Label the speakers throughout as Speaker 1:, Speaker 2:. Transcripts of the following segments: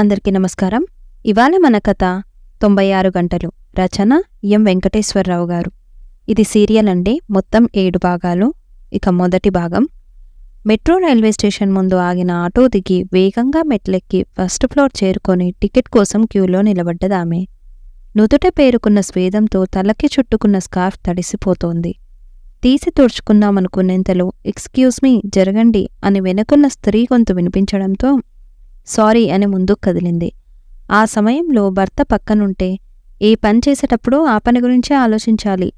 Speaker 1: అందరికీ నమస్కారం. ఇవాళ మన కథ 96 గంటలు. రచన ఎం వెంకటేశ్వరరావు గారు. ఇది సీరియల్ అండి. మొత్తం 7 భాగాలు. ఇక మొదటి భాగం. మెట్రో రైల్వే స్టేషన్ ముందు ఆగిన ఆటో దిగి వేగంగా మెట్లెక్కి ఫస్ట్ ఫ్లోర్ చేరుకొని టికెట్ కోసం క్యూలో నిలబడ్డదామె. నుదుట పేరుకున్న స్వేదంతో తలకి చుట్టుకున్న స్కార్ఫ్ తడిసిపోతోంది. తీసి తుడుచుకుందామనుకునేంతలో ఎక్స్క్యూజ్ మీ, జరగండి అని వెనుకున్న స్త్రీ గొంతు వినిపించడంతో సారీ అని ముందుకు కదిలింది. ఆ సమయంలో భర్త పక్కనుంటే ఏ పని చేసేటప్పుడు ఆ పని గురించే ఆలోచించాలి.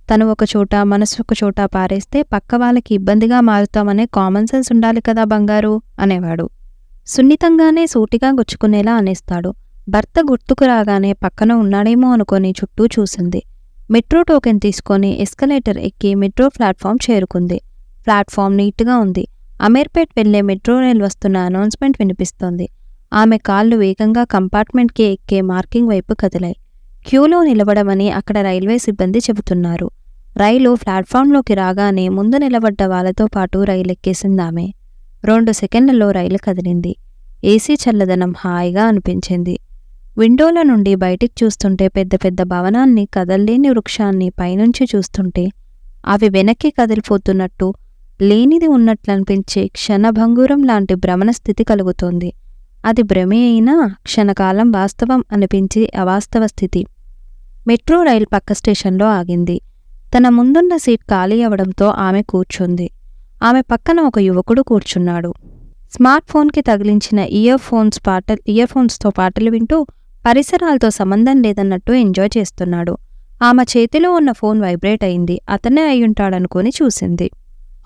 Speaker 1: తను ఒకచోట మనసు ఒకచోట పారేస్తే పక్క వాళ్ళకి ఇబ్బందిగా మారుతామనే కామన్ సెన్స్ ఉండాలి కదా బంగారు అనేవాడు. సున్నితంగానే సూటిగా గుచ్చుకునేలా అనేస్తాడు. భర్త గుర్తుకు రాగానే పక్కన ఉన్నాడేమో అనుకొని చుట్టూ చూసింది. మెట్రో టోకెన్ తీసుకొని ఎస్కలేటర్ ఎక్కి మెట్రో ప్లాట్ఫామ్ చేరుకుంది. ప్లాట్ఫామ్ నీట్గా ఉంది. అమీర్పేట్ వెళ్లే మెట్రో రైల్ వస్తున్న అనౌన్స్మెంట్ వినిపిస్తోంది. ఆమె కాళ్ళు వేగంగా కంపార్ట్మెంట్కి ఎక్కే మార్కింగ్ వైపు కదిలాయి. క్యూలో నిలబడమని అక్కడ రైల్వే సిబ్బంది చెబుతున్నారు. రైలు ప్లాట్ఫామ్లోకి రాగానే ముందు నిలబడ్డ వాళ్ళతో పాటు రైలెక్కేసిందామె. 2 సెకండ్లలో రైలు కదిలింది. ఏసీ చల్లదనం హాయిగా అనిపించింది. విండోల నుండి బయటికి చూస్తుంటే పెద్ద పెద్ద భవనాన్ని, కదల్లేని వృక్షాన్ని పైనుంచి చూస్తుంటే అవి వెనక్కి కదిలిపోతున్నట్టు, లేనిది ఉన్నట్లనిపించే క్షణభంగురం లాంటి భ్రమణ స్థితి కలుగుతోంది. అది భ్రమే అయినా క్షణకాలం వాస్తవం అనిపించి అవాస్తవ స్థితి. మెట్రో రైలు పక్క స్టేషన్లో ఆగింది. తన ముందున్న సీట్ ఖాళీ అవడంతో ఆమె కూర్చుంది. ఆమె పక్కన ఒక యువకుడు కూర్చున్నాడు. స్మార్ట్ ఫోన్కి తగిలించిన ఇయర్ ఫోన్స్తో పాటలు వింటూ పరిసరాలతో సంబంధం లేదన్నట్టు ఎంజాయ్ చేస్తున్నాడు. ఆమె చేతిలో ఉన్న ఫోన్ వైబ్రేట్ అయింది. అతనే అయ్యుంటాడనుకుని చూసింది.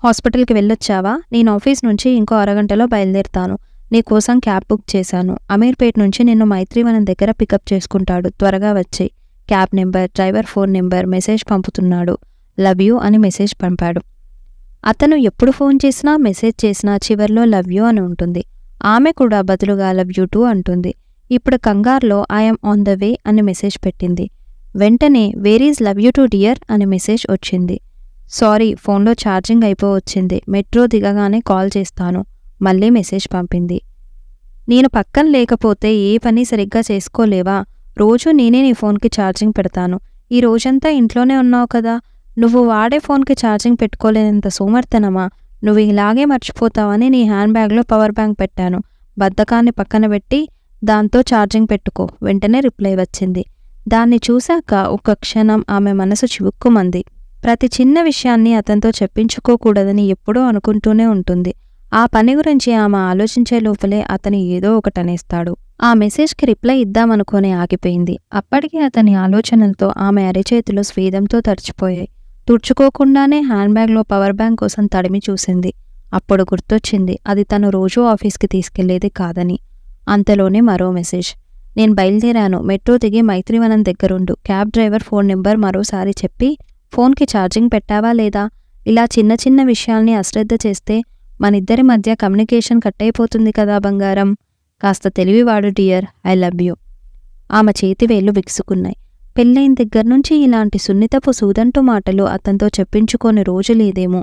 Speaker 1: హాస్పిటల్కి వెళ్ళొచ్చావా? నేను ఆఫీస్ నుంచి ఇంకో అరగంటలో బయలుదేరుతాను. నీకోసం క్యాబ్ బుక్ చేశాను. అమీర్పేట్ నుంచి నిన్ను మైత్రివనం దగ్గర పికప్ చేసుకుంటాడు. త్వరగా వచ్చేయ్. Cab number, driver phone number message పంపుతున్నాడు. లవ్ యూ అని మెసేజ్ పంపాడు. అతను ఎప్పుడు ఫోన్ చేసినా మెసేజ్ చేసినా చివర్లో లవ్ యూ అని ఉంటుంది. ఆమె కూడా బదులుగా లవ్ యూ టూ అంటుంది. ఇప్పుడు కంగార్లో ఐఎమ్ ఆన్ ద వే అని మెసేజ్ పెట్టింది. వెంటనే where is love you two dear అని మెసేజ్ వచ్చింది. సారీ, ఫోన్లో ఛార్జింగ్ అయిపోవచ్చింది. మెట్రో దిగగానే కాల్ చేస్తాను. మళ్ళీ మెసేజ్ పంపింది. నేను పక్కన లేకపోతే ఏ పని సరిగ్గా చేసుకోలేవా? రోజూ నేనే నీ ఫోన్కి ఛార్జింగ్ పెడతాను. ఈ రోజంతా ఇంట్లోనే ఉన్నావు కదా, నువ్వు వాడే ఫోన్కి ఛార్జింగ్ పెట్టుకోలేనంత సోమర్థనమా? నువ్వు ఇలాగే మర్చిపోతావని నీ హ్యాండ్ బ్యాగ్లో పవర్ బ్యాంక్ పెట్టాను. బద్ధకాన్ని పక్కన పెట్టి దాంతో ఛార్జింగ్ పెట్టుకో. వెంటనే రిప్లై వచ్చింది. దాన్ని చూశాక ఒక్క క్షణం ఆమె మనసు చివుక్కుమంది. ప్రతి చిన్న విషయాన్ని అతనితో చెప్పించుకోకూడదని ఎప్పుడూ అనుకుంటూనే ఉంటుంది. ఆ పని గురించి ఆమె ఆలోచించే లోపలే అతను ఏదో ఒకటనేస్తాడు. ఆ మెసేజ్కి రిప్లై ఇద్దామనుకుని ఆగిపోయింది. అప్పటికే అతని ఆలోచనలతో ఆమె అరిచేతులు స్వేదంతో తడిచిపోయాయి. తుడుచుకోకుండానే హ్యాండ్ బ్యాగ్లో పవర్ బ్యాంక్ కోసం తడిమి చూసింది. అప్పుడు గుర్తొచ్చింది అది తను రోజూ ఆఫీస్కి తీసుకెళ్లేది కాదని. అంతలోనే మరో మెసేజ్. నేను బయలుదేరాను. మెట్రో దిగి మైత్రివనం దగ్గరుండు. క్యాబ్ డ్రైవర్ ఫోన్ నెంబర్ మరోసారి చెప్పి ఫోన్కి ఛార్జింగ్ పెట్టావా లేదా? ఇలా చిన్న చిన్న విషయాల్ని అశ్రద్ధ చేస్తే మనిద్దరి మధ్య కమ్యూనికేషన్ కట్ అయిపోతుంది కదా బంగారం. కాస్త తెలివివాడు డియర్. I love you. ఆమె చేతివేళ్లు బిగుసుకున్నాయి. పెళ్ళైన దగ్గర్నుంచి ఇలాంటి సున్నితపు సూదంటు మాటలు అతనితో చెప్పించుకోని రోజు లేదేమో.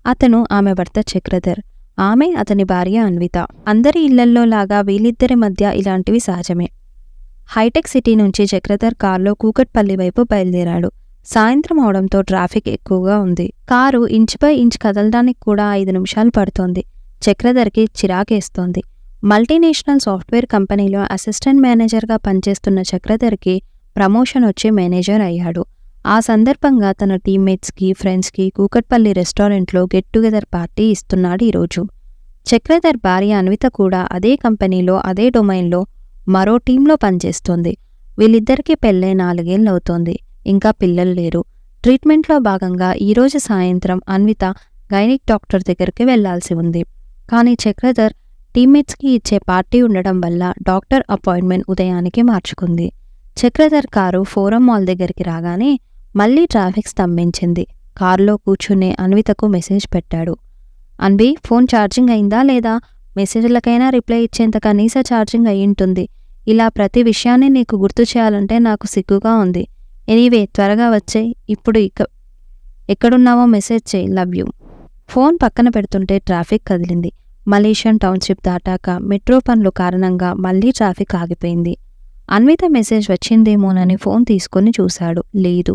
Speaker 1: అతను ఆమె భర్త చక్రధర్, ఆమె అతని భార్య అన్విత. అందరి ఇళ్లల్లో లాగా వీళ్ళిద్దరి మధ్య ఇలాంటివి సహజమే. హైటెక్ సిటీ నుంచి చక్రధర్ కారులో కూకట్పల్లి వైపు బయలుదేరాడు. సాయంత్రం అవడంతో ట్రాఫిక్ ఎక్కువగా ఉంది. కారు ఇంచ్ బై ఇంచ్ కదలడానికి కూడా 5 నిమిషాలు పడుతోంది. చక్రధర్కి చిరాకేస్తోంది. మల్టీనేషనల్ సాఫ్ట్వేర్ కంపెనీలో అసిస్టెంట్ మేనేజర్గా పనిచేస్తున్న చక్రధర్కి ప్రమోషన్ వచ్చి మేనేజర్ అయ్యాడు. ఆ సందర్భంగా తన టీమ్మేట్స్కి, ఫ్రెండ్స్కి కూకట్పల్లి రెస్టారెంట్లో గెట్ టుగెదర్ పార్టీ ఇస్తున్నాడు ఈరోజు. చక్రధర్ భార్య అన్విత కూడా అదే కంపెనీలో, అదే డొమైన్లో మరో టీంలో పనిచేస్తోంది. వీళ్ళిద్దరికీ పెళ్ళై 4 ఏళ్లవుతోంది. ఇంకా పిల్లలు లేరు. ట్రీట్మెంట్లో భాగంగా ఈరోజు సాయంత్రం అన్విత గైనిక్ డాక్టర్ దగ్గరికి వెళ్లాల్సి ఉంది. కానీ చక్రధర్ టీమ్మేట్స్కి ఇచ్చే పార్టీ ఉండడం వల్ల డాక్టర్ అపాయింట్మెంట్ ఉదయానికి మార్చుకుంది. చక్రధర్ కారు ఫోరం మాల్ దగ్గరికి రాగానే మళ్లీ ట్రాఫిక్ స్తంభించింది. కారులో కూర్చునే అన్వితకు మెసేజ్ పెట్టాడు. అన్వి, ఫోన్ ఛార్జింగ్ అయిందా లేదా? మెసేజ్లకైనా రిప్లై ఇచ్చేంత కనీస ఛార్జింగ్ అయ్యింటుంది. ఇలా ప్రతి విషయాన్ని నీకు గుర్తు చేయాలంటే నాకు సిగ్గుగా ఉంది. ఎనీవే, త్వరగా వచ్చేయ్. ఇప్పుడు ఎక్కడున్నావో మెసేజ్ చేయి. Love you. ఫోన్ పక్కన పెడుతుంటే ట్రాఫిక్ కదిలింది. మలేషియన్ టౌన్షిప్ దాటాక మెట్రో పనులు కారణంగా మళ్లీ ట్రాఫిక్ ఆగిపోయింది. అన్విత మెసేజ్ వచ్చిందేమోనని ఫోన్ తీసుకొని చూశాడు. లేదు.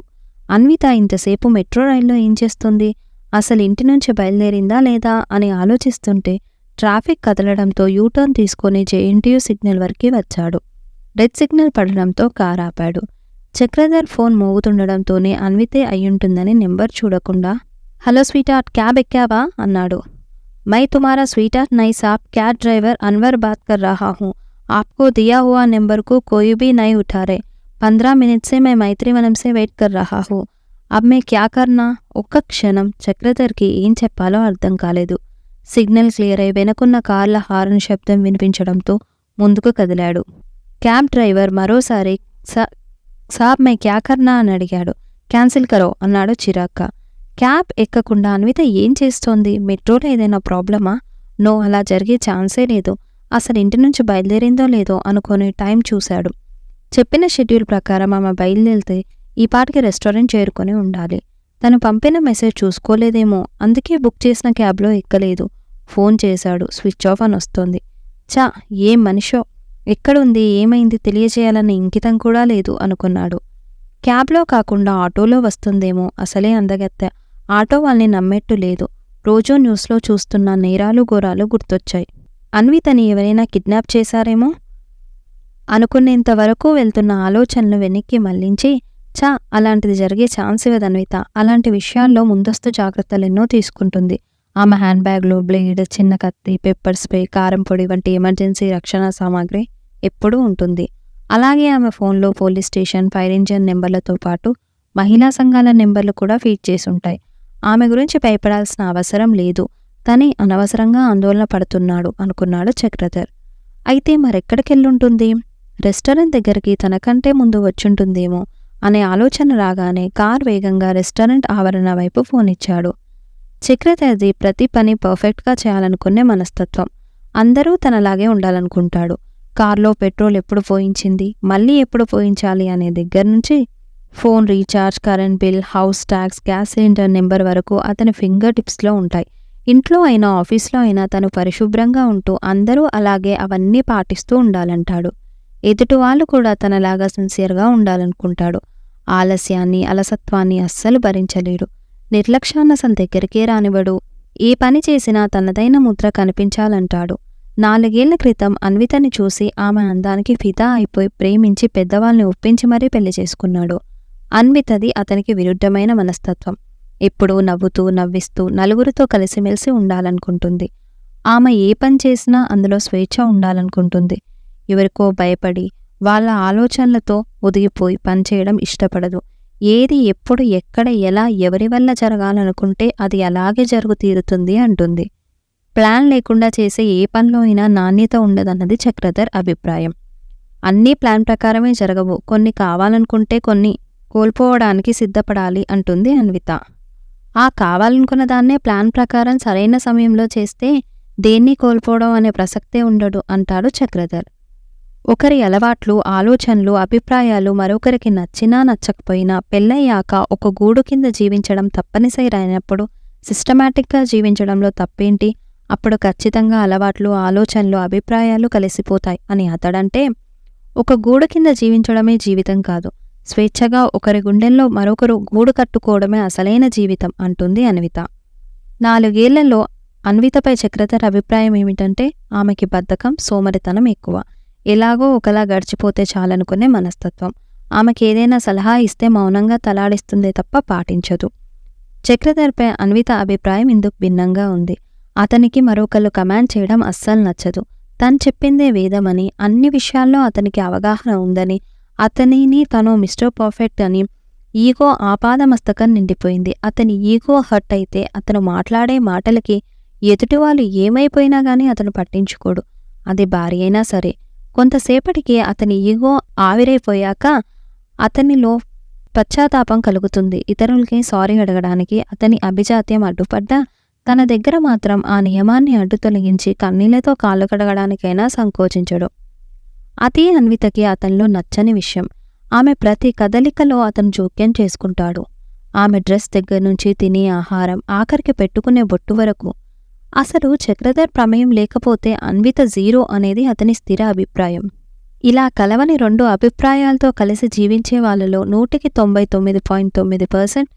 Speaker 1: అన్విత ఇంతసేపు మెట్రో రైల్లో ఏం చేస్తుంది? అసలు ఇంటి నుంచి బయలుదేరిందా లేదా అని ఆలోచిస్తుంటే ట్రాఫిక్ కదలడంతో యూటర్న్ తీసుకొని జేఎన్టీయూ సిగ్నల్ వరకు వచ్చాడు. రెడ్ సిగ్నల్ పడడంతో కార్ ఆపాడు. చక్రధర్ ఫోన్ మోగుతుండడంతోనే అన్వితే అయ్యుంటుందని నెంబర్ చూడకుండా హలో స్వీటార్ట్, క్యాబ్ ఎక్కావా అన్నాడు. మై తుమారా స్వీటార్ట్ నై సాబ్, క్యాబ్ డ్రైవర్ అన్వర్ బాత్ కర్ రహా హూं. आपको दिया हुआ नंबर को कोई भी नहीं उठा रहे. 15 मिनट से मैं मैत्रीवనం से वेट कर रहा हूं. अब मैं क्या करना? ఒక్క క్షణం చక్రధర్కి ఏం చెప్పాలో అర్థం కాలేదు. సిగ్నల్ క్లియర్ అయి వెనుకున్న కార్ల హారన్ శబ్దం వినిపించడంతో ముందుకు కదిలాడు. క్యాబ్ డ్రైవర్ మరోసారి సాబ్ మై క్యా కర్నా అని అడిగాడు. క్యాన్సిల్ కరో అన్నాడు చిరాగ్గా. క్యాబ్ ఎక్కకుండా అన్విత ఏం చేస్తోంది? మెట్రోలో ఏదైనా ప్రాబ్లమా? నో, అలా జరిగే ఛాన్సే లేదు. అసలు ఇంటి నుంచి బయలుదేరిందో లేదో అనుకుని టైం చూశాడు. చెప్పిన షెడ్యూల్ ప్రకారం ఆమె బయలుదేరితే ఈ పాటికి రెస్టారెంట్ చేరుకొని ఉండాలి. తను పంపిన మెసేజ్ చూసుకోలేదేమో, అందుకే బుక్ చేసిన క్యాబ్లో ఎక్కలేదు. ఫోన్ చేశాడు. స్విచ్ ఆఫ్ అని వస్తోంది. చా, ఏం మనిషో, ఎక్కడుంది, ఏమైంది తెలియజేయాలన్న ఇంకితం కూడా లేదు అనుకున్నాడు. క్యాబ్లో కాకుండా ఆటోలో వస్తుందేమో. అసలే అందగత్తె. ఆటో వాళ్ళని నమ్మేట్టు లేదు. రోజూ న్యూస్లో చూస్తున్న నేరాలు ఘోరాలు గుర్తొచ్చాయి. అన్వితని ఎవరైనా కిడ్నాప్ చేశారేమో అనుకునేంతవరకు వెళ్తున్న ఆలోచనలు వెనక్కి మళ్లించి, చా, అలాంటిది జరిగే ఛాన్స్ ఇవ్వదు అన్విత. అలాంటి విషయాల్లో ముందస్తు జాగ్రత్తలెన్నో తీసుకుంటుంది. ఆమె హ్యాండ్ బ్యాగ్లో బ్లేడ్, చిన్న కత్తి, పెప్పర్ స్ప్రే, కారం పొడి వంటి ఎమర్జెన్సీ రక్షణ సామాగ్రి ఎప్పుడూ ఉంటుంది. అలాగే ఆమె ఫోన్లో పోలీస్ స్టేషన్, ఫైర్ ఇంజిన్ నెంబర్లతో పాటు మహిళా సంఘాల నెంబర్లు కూడా ఫీడ్ చేసుంటాయి. ఆమె గురించి భయపడాల్సిన అవసరం లేదు. తనే అనవసరంగా ఆందోళన పడుతున్నాడు అనుకున్నాడు చక్రధర్. అయితే మరెక్కడికెళ్ళుంటుంది? రెస్టారెంట్ దగ్గరికి తనకంటే ముందు వచ్చుంటుందేమో అనే ఆలోచన రాగానే కార్ వేగంగా రెస్టారెంట్ ఆవరణ వైపు ఫోన్ ఇచ్చాడు. చక్రధర్ది ప్రతి పని పర్ఫెక్ట్గా చేయాలనుకునే మనస్తత్వం. అందరూ తనలాగే ఉండాలనుకుంటాడు. కార్లో పెట్రోల్ ఎప్పుడు పోయించింది, మళ్ళీ ఎప్పుడు పోయించాలి అనే దగ్గర నుంచి phone recharge, current bill, house tax, gas cylinder number వరకు అతని ఫింగర్ టిప్స్లో ఉంటాయి. ఇంట్లో అయినా ఆఫీస్లో అయినా తను పరిశుభ్రంగా ఉంటూ అందరూ అలాగే అవన్నీ పాటిస్తూ ఉండాలంటాడు. ఎదుటివాళ్ళు కూడా తనలాగా సిన్సియర్గా ఉండాలనుకుంటాడు. ఆలస్యాన్ని, అలసత్వాన్ని అస్సలు భరించలేడు. నిర్లక్ష్యాన్ని అసలు దగ్గరికే రానివ్వడు. ఏ పని చేసినా తనదైన ముద్ర కనిపించాలంటాడు. 4 ఏళ్ల క్రితం అన్వితని చూసి ఆమె అందానికి ఫిదా అయిపోయి ప్రేమించి పెద్దవాళ్ళని ఒప్పించి మరీ పెళ్లి చేసుకున్నాడు. అన్వితది అతనికి విరుద్ధమైన మనస్తత్వం. ఎప్పుడూ నవ్వుతూ నవ్విస్తూ నలుగురితో కలిసిమెలిసి ఉండాలనుకుంటుంది. ఆమె ఏ పని చేసినా అందులో స్వేచ్ఛ ఉండాలనుకుంటుంది. ఎవరికో భయపడి వాళ్ళ ఆలోచనలతో ఒదిగిపోయి పనిచేయడం ఇష్టపడదు. ఏది ఎప్పుడు ఎక్కడ ఎలా ఎవరి వల్ల జరగాలనుకుంటే అది అలాగే జరుగు తీరుతుంది అంటుంది. ప్లాన్ లేకుండా చేసే ఏ పనిలో అయినా నాణ్యత ఉండదన్నది చక్రధర్ అభిప్రాయం. అన్నీ ప్లాన్ ప్రకారమే జరగవు. కొన్ని కావాలనుకుంటే కొన్ని కోల్పోవడానికి సిద్ధపడాలి అంటుంది అన్విత. ఆ కావాలనుకున్న దాన్నే ప్లాన్ ప్రకారం సరైన సమయంలో చేస్తే దేన్ని కోల్పోవడం అనే ప్రసక్తే ఉండడు అంటాడు చక్రధర్. ఒకరి అలవాట్లు, ఆలోచనలు, అభిప్రాయాలు మరొకరికి నచ్చినా నచ్చకపోయినా పెళ్ళయ్యాక ఒక గూడు కింద జీవించడం తప్పనిసరి అయినప్పుడు సిస్టమాటిక్గా జీవించడంలో తప్పేంటి? అప్పుడు ఖచ్చితంగా అలవాట్లు, ఆలోచనలు, అభిప్రాయాలు కలిసిపోతాయి అని అతడంటే, ఒక గూడు కింద జీవించడమే జీవితం కాదు, స్వేచ్ఛగా ఒకరి గుండెల్లో మరొకరు గూడు కట్టుకోవడమే అసలైన జీవితం అంటుంది అన్విత. 4 ఏళ్లలో అన్వితపై చక్రధర్ అభిప్రాయం ఏమిటంటే ఆమెకి బద్ధకం, సోమరితనం ఎక్కువ. ఎలాగో ఒకలా గడిచిపోతే చాలనుకునే మనస్తత్వం. ఆమెకేదైనా సలహా ఇస్తే మౌనంగా తలాడిస్తుందే తప్ప పాటించదు. చక్రధర్పై అన్విత అభిప్రాయం ఇందుకు భిన్నంగా ఉంది. అతనికి మరొకళ్ళు కమాండ్ చేయడం అస్సలు నచ్చదు. తను చెప్పిందే వేదమని, అన్ని విషయాల్లో అతనికి అవగాహన ఉందని, అతనిని తను మిస్టర్ పర్ఫెక్ట్ అని ఈగో ఆపాదమస్తకం నిండిపోయింది. అతని ఈగో హర్ట్ అయితే అతను మాట్లాడే మాటలకి ఎదుటివాళ్ళు ఏమైపోయినా గానీ అతను పట్టించుకోడు. అది భార్య అయినా సరే. కొంతసేపటికి అతని ఈగో ఆవిరైపోయాక అతనిలో పశ్చాత్తాపం కలుగుతుంది. ఇతరులకి సారీ అడగడానికి అతని అభిజాత్యం అడ్డుపడ్డా తన దగ్గర మాత్రం ఆ నియమాన్ని అడ్డు తొలగించి కన్నీళ్లతో కాళ్ళు కడగడానికైనా సంకోచించడు. అదే అన్వితకి అతనిలో నచ్చని విషయం. ఆమె ప్రతి కదలికలో అతను జోక్యం చేసుకుంటాడు. ఆమె డ్రెస్ దగ్గర నుంచి తినే ఆహారం, ఆఖరికి పెట్టుకునే బొట్టు వరకు. అసలు చక్రధర్ ప్రమేయం లేకపోతే అన్విత జీరో అనేది అతని స్థిర అభిప్రాయం. ఇలా కలవని రెండు అభిప్రాయాలతో కలిసి జీవించే వాళ్ళలో 99.9%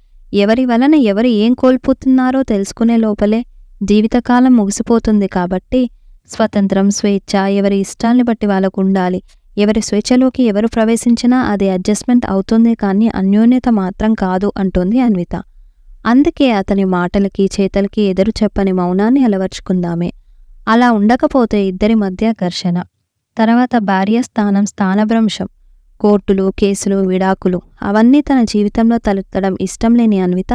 Speaker 1: ఎవరి వలన ఎవరు ఏం కోల్పోతున్నారో తెలుసుకునే లోపలే జీవితకాలం ముగిసిపోతుంది. కాబట్టి స్వతంత్రం, స్వేచ్ఛ ఎవరి ఇష్టాల్ని బట్టి వాళ్ళకు ఉండాలి. ఎవరి స్వేచ్ఛలోకి ఎవరు ప్రవేశించినా అది అడ్జస్ట్మెంట్ అవుతుంది, కానీ అన్యోన్యత మాత్రం కాదు అంటోంది అన్విత. అందుకే అతని మాటలకి చేతలకి ఎదురు చెప్పని మౌనాన్ని అలవర్చుకుందామే. అలా ఉండకపోతే ఇద్దరి మధ్య ఘర్షణ, తర్వాత భార్య స్థానం స్థానభ్రంశం, కోర్టులు, కేసులు, విడాకులు అవన్నీ తన జీవితంలో తలెత్తడం ఇష్టం లేని అన్విత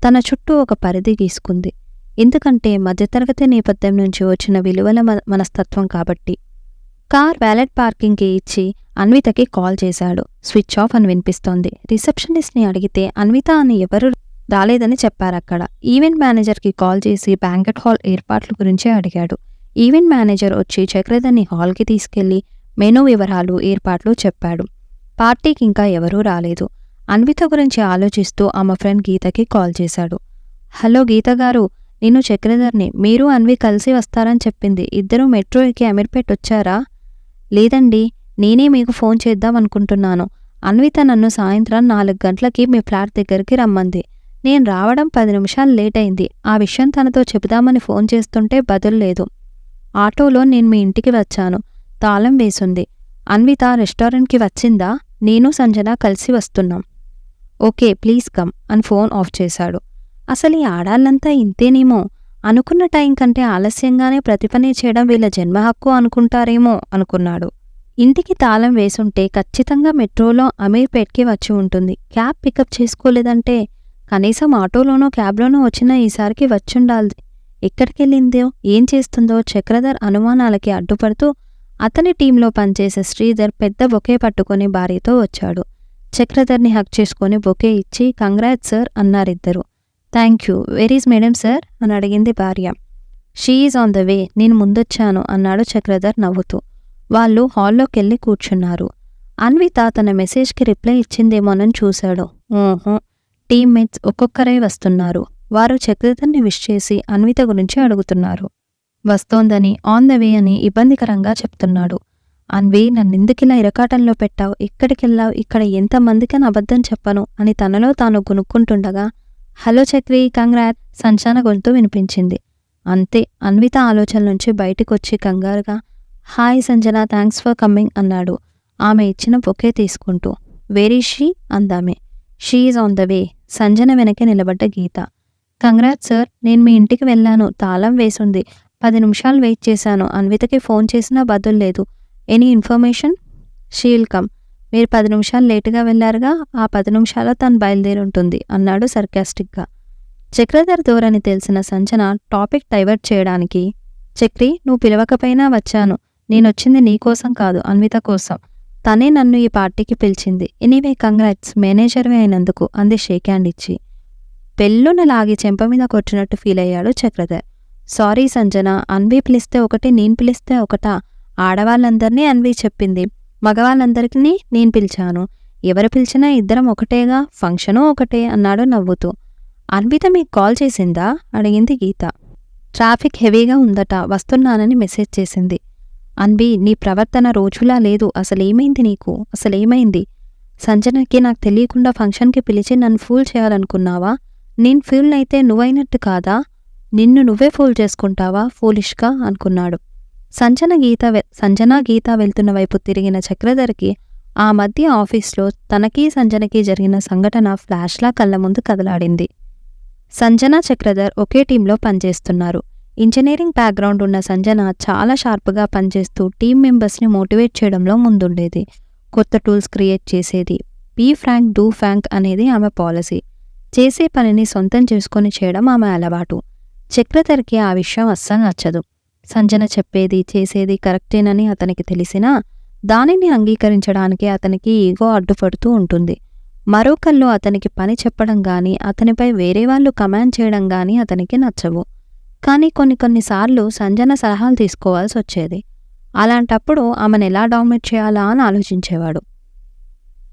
Speaker 1: తన చుట్టూ ఒక పరిధి గీసుకుంది. ఎందుకంటే మధ్యతరగతి నేపథ్యం నుంచి వచ్చిన విలువల మనస్తత్వం కాబట్టి. కార్ వ్యాలెట్ పార్కింగ్కి ఇచ్చి అన్వితకి కాల్ చేశాడు. స్విచ్ ఆఫ్ అని వినిపిస్తోంది. రిసెప్షనిస్ట్ని అడిగితే అన్విత అని ఎవరు రాలేదని చెప్పారక్కడ. ఈవెంట్ మేనేజర్కి కాల్ చేసి బ్యాంకెట్ హాల్ ఏర్పాట్ల గురించి అడిగాడు. ఈవెంట్ మేనేజర్ వచ్చి చక్రధర్ని హాల్కి తీసుకెళ్లి మెనూ వివరాలు, ఏర్పాట్లు చెప్పాడు. పార్టీకి ఇంకా ఎవరూ రాలేదు. అన్విత గురించి ఆలోచిస్తూ ఆమె ఫ్రెండ్ గీతకి కాల్ చేశాడు. హలో గీత గారు, నేను చక్రధర్ని. మీరు అన్వి కలిసి వస్తారని చెప్పింది. ఇద్దరూ మెట్రో ఎక్కి అమీర్పేట్ వచ్చారా? లేదండి, నేనే మీకు ఫోన్ చేద్దాం అనుకుంటున్నాను. అన్విత నన్ను సాయంత్రం 4 గంటలకి మీ ఫ్లాట్ దగ్గరికి రమ్మంది. నేను రావడం 10 నిమిషాలు లేట్ అయింది. ఆ విషయం తనతో చెబుదామని ఫోన్ చేస్తుంటే బదులు లేదు. ఆటోలో నేను మీ ఇంటికి వచ్చాను. తాళం వేసుంది. అన్విత రెస్టారెంట్కి వచ్చిందా? నేను సంజన కలిసి వస్తున్నాం. ఓకే, ప్లీజ్ కమ్ అని ఫోన్ ఆఫ్ చేశాడు. అసలు ఈ ఆడాళ్ళంతా ఇంతేనేమో. అనుకున్న టైం కంటే ఆలస్యంగానే ప్రతి పని చేయడం వీళ్ళ జన్మ హక్కు అనుకుంటారేమో అనుకున్నాడు. ఇంటికి తాళం వేసుంటే ఖచ్చితంగా మెట్రోలో అమీర్పేట్కి వచ్చి ఉంటుంది. క్యాబ్ పికప్ చేసుకోలేదంటే కనీసం ఆటోలోనో క్యాబ్లోనో వచ్చినా ఈసారికి వచ్చుండాలి. ఎక్కడికెళ్ళిందో, ఏం చేస్తుందో చక్రధర్ అనుమానాలకి అడ్డుపడుతూ అతని టీంలో పనిచేసే శ్రీధర్ పెద్ద బొకే పట్టుకుని భార్యతో వచ్చాడు. చక్రధర్ని హక్ చేసుకుని బొకే ఇచ్చి కంగ్రాట్స్ సార్ అన్నారిద్దరు. Thank you. Where is madam sir అని అడిగింది భార్య. She is on the way, నేను ముందొచ్చాను అన్నాడు చక్రధర్ నవ్వుతూ. వాళ్ళు హాల్లోకెళ్ళి కూర్చున్నారు. అన్విత తన మెసేజ్కి రిప్లై ఇచ్చిందేమోనని చూశాడు. ఓహో, టీమ్మేట్స్ ఒక్కొక్కరై వస్తున్నారు. వారు చక్రధర్ని విష్ చేసి అన్విత గురించి అడుగుతున్నారు. వస్తోందని, ఆన్ ద వే అని ఇబ్బందికరంగా చెప్తున్నాడు. అన్వి, నన్నెందుకిలా ఇరకాటంలో పెట్టావు? ఎక్కడికెళ్ళావు? ఇక్కడ ఎంతమందికని అబద్ధం చెప్పను అని తనలో తాను గునుక్కుంటుండగా హలో చక్రి, కంగ్రాట్ సంచన గొంతు వినిపించింది. అంతే, అన్విత ఆలోచన నుంచి బయటికొచ్చి కంగారుగా hi Sanjana, thanks for coming అన్నాడు ఆమె ఇచ్చిన బొకే తీసుకుంటూ. వేర్ ఈజ్ షీ అందామె. షీ ఈజ్ ఆన్ ద వే. సంజన వెనకే నిలబడ్డ గీత. కంగ్రాట్ సార్, నేను మీ ఇంటికి వెళ్ళాను. తాళం వేసుంది. 10 నిమిషాలు వెయిట్ చేశాను. అన్వితకి ఫోన్ చేసినా బదులు లేదు. Any information? She will come. మీరు 10 నిమిషాలు లేటుగా వెళ్లారుగా, ఆ 10 నిమిషాల్లో తను బయలుదేరుంటుంది అన్నాడు సర్కాస్టిక్గా. చక్రధర్ ధోరణి తెలిసిన సంజన టాపిక్ డైవర్ట్ చేయడానికి, చక్రి, నువ్వు పిలవకపోయినా వచ్చాను. నేనొచ్చింది నీకోసం కాదు, అన్విత కోసం. తనే నన్ను ఈ పార్టీకి పిలిచింది. ఎనీవే కంగ్రాట్స్, మేనేజర్వే అయినందుకు అంది షేక్ హ్యాండ్ ఇచ్చి. పెళ్ళున లాగి చెంప మీద కొట్టినట్టు ఫీల్ అయ్యాడు చక్రధర్. సారీ సంజన, అన్వి పిలిస్తే ఒకటి, నేను పిలిస్తే ఒకటా? ఆడవాళ్ళందరినీ అన్వి చెప్పింది, మగవాళ్ళందరికీ నేను పిలిచాను. ఎవరు పిలిచినా ఇద్దరం ఒకటేగా, ఫంక్షను ఒకటే అన్నాడు నవ్వుతూ. అన్విత మీకు కాల్ చేసిందా అడిగింది గీత. ట్రాఫిక్ హెవీగా ఉందట, వస్తున్నానని మెసేజ్ చేసింది. అన్వి, నీ ప్రవర్తన రోజులా లేదు. అసలేమైంది నీకు? అసలేమైంది? సంజనకి నాకు తెలియకుండా ఫంక్షన్కి పిలిచి నన్ను ఫూల్ చేయాలనుకున్నావా? నేను ఫూల్ అయితే నువ్వైనట్టు కాదా? నిన్ను నువ్వే ఫూల్ చేసుకుంటావా ఫూలిష్గా అనుకున్నాడు. సంజన గీత వెళ్తున్న వైపు తిరిగిన చక్రధర్కి ఆ మధ్య ఆఫీస్లో తనకీ సంజనకి జరిగిన సంఘటన ఫ్లాష్లా కళ్ళ ముందు కదలాడింది. సంజన, చక్రధర్ ఒకే టీంలో పనిచేస్తున్నారు. ఇంజనీరింగ్ బ్యాక్గ్రౌండ్ ఉన్న సంజన చాలా షార్ప్గా పనిచేస్తూ టీం మెంబర్స్ని మోటివేట్ చేయడంలో ముందుండేది. కొత్త టూల్స్ క్రియేట్ చేసేది. బీ ఫ్రాంక్, డూ ఫ్రాంక్ అనేది ఆమె పాలసీ. చేసే పనిని సొంతం చేసుకొని చేయడం ఆమె అలవాటు. చక్రధర్కి ఆ విషయం అస్సలు నచ్చదు. సంజన చెప్పేది, చేసేది కరెక్టేనని అతనికి తెలిసినా దానిని అంగీకరించడానికి అతనికి ఈగో అడ్డుపడుతూ ఉంటుంది. మరొకళ్ళు అతనికి పని చెప్పడం గాని, అతనిపై వేరే వాళ్ళు కమాండ్ చేయడం గాని అతనికి నచ్చవు. కానీ కొన్నిసార్లు సంజన సలహాలు తీసుకోవాల్సి వచ్చేది. అలాంటప్పుడు ఆమెను ఎలా డామినేట్ చేయాలా అని ఆలోచించేవాడు.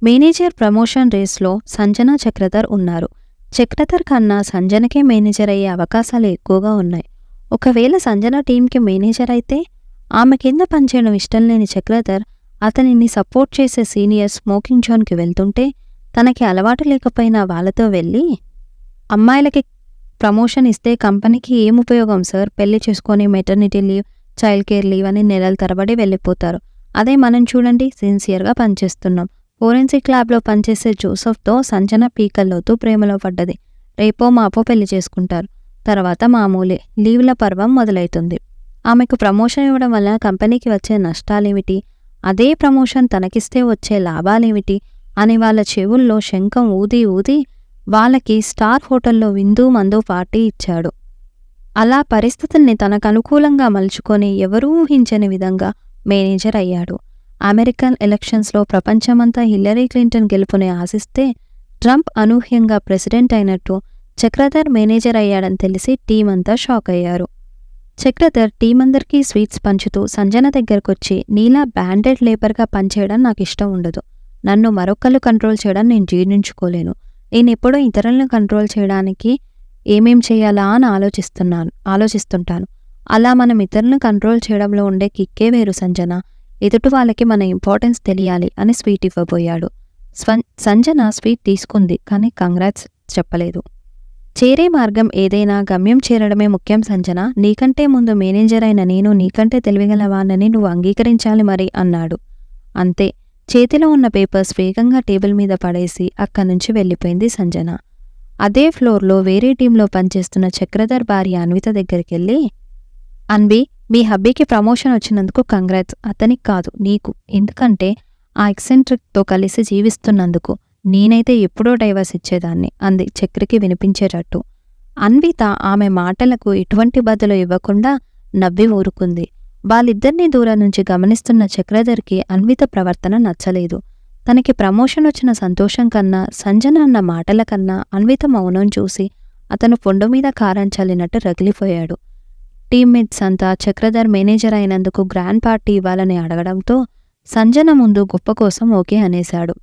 Speaker 1: మేనేజర్ ప్రమోషన్ రేస్లో సంజన, చక్రధర్ ఉన్నారు. చక్రధర్ కన్నా సంజనకే మేనేజర్ అయ్యే అవకాశాలు ఎక్కువగా ఉన్నాయి. ఒకవేళ సంజన టీంకి మేనేజర్ అయితే ఆమె కింద పనిచేయడం ఇష్టం లేని చక్రధర్ అతనిని సపోర్ట్ చేసే సీనియర్ స్మోకింగ్ జోన్కి వెళ్తుంటే తనకి అలవాటు లేకపోయినా వాళ్ళతో వెళ్ళి, అమ్మాయిలకి ప్రమోషన్ ఇస్తే కంపెనీకి ఏం ఉపయోగం సార్, పెళ్లి చేసుకొని maternity leave, child care leave అని నెలల తరబడి వెళ్ళిపోతారు. అదే మనం చూడండి, సిన్సియర్గా పనిచేస్తున్నాం. ఫోరెన్సిక్ ల్యాబ్లో పనిచేసే జోసెఫ్తో సంజన పీకల్లోతూ ప్రేమలో పడ్డది. రేపో మాపో పెళ్లి చేసుకుంటారు. తర్వాత మామూలే, లీవ్ల పర్వం మొదలవుతుంది. ఆమెకు ప్రమోషన్ ఇవ్వడం వల్ల కంపెనీకి వచ్చే నష్టాలేమిటి, అదే ప్రమోషన్ తనకిస్తే వచ్చే లాభాలేమిటి అని వాళ్ళ చెవుల్లో శంఖం ఊది ఊది వాళ్ళకి స్టార్ హోటల్లో విందు మందు పార్టీ ఇచ్చాడు. అలా పరిస్థితుల్ని తనకు అనుకూలంగా మలుచుకొని ఎవరూ ఊహించని విధంగా మేనేజర్ అయ్యాడు. అమెరికన్ ఎలక్షన్స్లో ప్రపంచమంతా హిల్లరీ క్లింటన్ గెలుపుని ఆశిస్తే ట్రంప్ అనూహ్యంగా ప్రెసిడెంట్ అయినట్టు చక్రధర్ మేనేజర్ అయ్యాడని తెలిసి టీం అంతా షాక్ అయ్యారు. చక్రధర్ టీమందరికీ స్వీట్స్ పంచుతూ సంజన దగ్గరకొచ్చి, నీలా బ్యాండెడ్ లేబర్గా పనిచేయడం నాకు ఇష్టం ఉండదు. నన్ను మరొకళ్ళు కంట్రోల్ చేయడం నేను జీర్ణించుకోలేను. నేనెప్పుడూ ఇతరులను కంట్రోల్ చేయడానికి ఏమేం చేయాలా అని ఆలోచిస్తుంటాను. అలా మనం ఇతరులను కంట్రోల్ చేయడంలో ఉండే కిక్కే వేరు సంజన. ఎదుటి వాళ్ళకి మన ఇంపార్టెన్స్ తెలియాలి అని స్వీట్ ఇవ్వబోయాడు. సంజన స్వీట్ తీసుకుంది, కానీ కంగ్రాట్స్ చెప్పలేదు. చేరే మార్గం ఏదైనా గమ్యం చేరడమే ముఖ్యం సంజన. నీకంటే ముందు మేనేజర్ అయిన నేను నీకంటే తెలివిగలవానని నువ్వు అంగీకరించాలి మరి అన్నాడు. అంతే, చేతిలో ఉన్న పేపర్స్ వేగంగా టేబుల్ మీద పడేసి అక్కడ్నుంచి వెళ్ళిపోయింది సంజన. అదే ఫ్లోర్లో వేరే టీంలో పనిచేస్తున్న చక్రధర్ భార్య అన్విత దగ్గరికెళ్ళి, అన్వి, మీ హబ్బీకి ప్రమోషన్ వచ్చినందుకు కంగ్రాట్స్. అతనికి కాదు, నీకు. ఎందుకంటే ఆ ఎక్సెంట్రిక్తో కలిసి జీవిస్తున్నందుకు. నేనైతే ఎప్పుడో డైవర్స్ ఇచ్చేదాన్ని అంది చక్రికి వినిపించేటట్టు. అన్విత ఆమె మాటలకు ఎటువంటి బదులు ఇవ్వకుండా నవ్వి ఊరుకుంది. వాళ్ళిద్దరినీ దూరం నుంచి గమనిస్తున్న చక్రధర్కి అన్విత ప్రవర్తన నచ్చలేదు. తనకి ప్రమోషన్ వచ్చిన సంతోషం కన్నా, సంజన అన్న మాటల కన్నా అన్విత మౌనం చూసి అతను పొండు మీద కారం చల్లినట్టు రగిలిపోయాడు. టీమ్మేట్స్ అంతా చక్రధర్ మేనేజర్ అయినందుకు గ్రాండ్ పార్టీ ఇవ్వాలని అడగడంతో సంజన ముందు గొప్ప కోసం ఓకే అనేశాడు.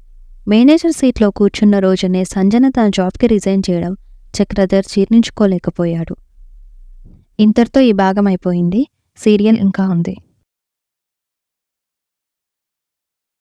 Speaker 1: మేనేజర్ సీట్లో కూర్చున్న రోజునే సంజన తన జాబ్కి రిజైన్ చేయడం చక్రధర్ జీర్ణించుకోలేకపోయాడు. ఇంతటితో ఈ భాగం అయిపోయింది. సీరియల్ ఇంకా ఉంది.